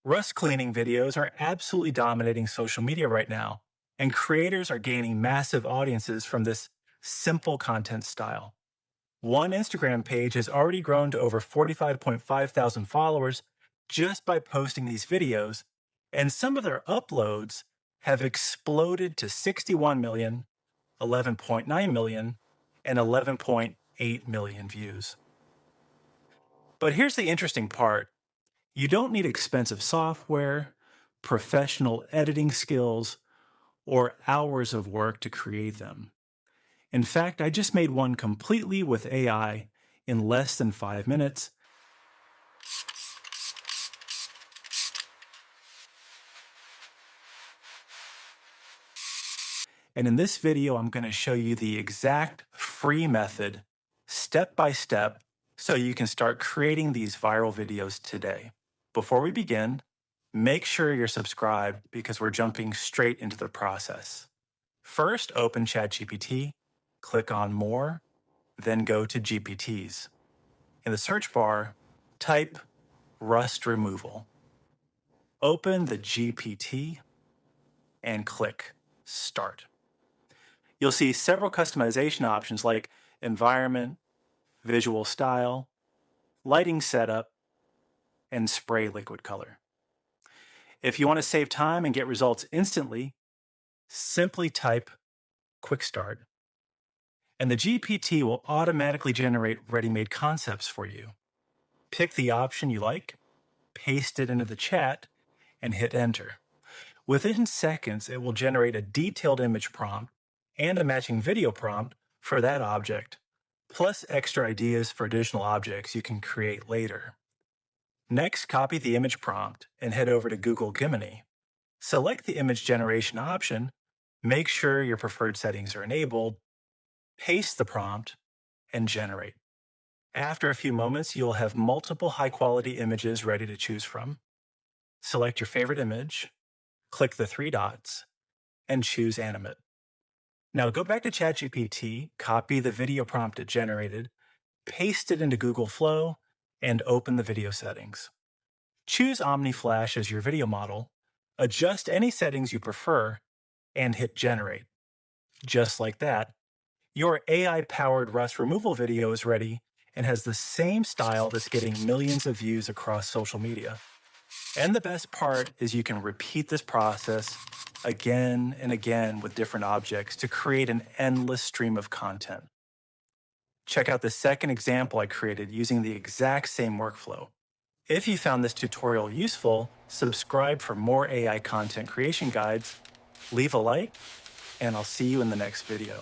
Rust cleaning videos are absolutely dominating social media right now, and creators are gaining massive audiences from this simple content style. One Instagram page has already grown to over 45.5 thousand followers just by posting these videos, and some of their uploads have exploded to 61 million, 11.9 million, and 11.8 million views. But here's the interesting part. You don't need expensive software, professional editing skills, or hours of work to create them. In fact, I just made one completely with AI in less than 5 minutes. And in this video, I'm going to show you the exact free method, step by step, so you can start creating these viral videos today. Before we begin, make sure you're subscribed because we're jumping straight into the process. First, open ChatGPT, click on More, then go to GPTs. In the search bar, type Rust Removal. Open the GPT and click Start. You'll see several customization options like environment, visual style, lighting setup, and spray liquid color. If you want to save time and get results instantly, simply type Quick Start, and the GPT will automatically generate ready-made concepts for you. Pick the option you like, paste it into the chat, and hit Enter. Within seconds, it will generate a detailed image prompt and a matching video prompt for that object, plus extra ideas for additional objects you can create later. Next, copy the image prompt and head over to Google Gemini. Select the image generation option, make sure your preferred settings are enabled, paste the prompt, and generate. After a few moments, you'll have multiple high-quality images ready to choose from. Select your favorite image, click the 3 dots, and choose Animate. Now go back to ChatGPT, copy the video prompt it generated, paste it into Google Flow, and open the video settings. Choose OmniFlash as your video model, adjust any settings you prefer, and hit Generate. Just like that, your AI-powered rust removal video is ready and has the same style that's getting millions of views across social media. And the best part is you can repeat this process again and again with different objects to create an endless stream of content. Check out the second example I created using the exact same workflow. If you found this tutorial useful, subscribe for more AI content creation guides, leave a like, and I'll see you in the next video.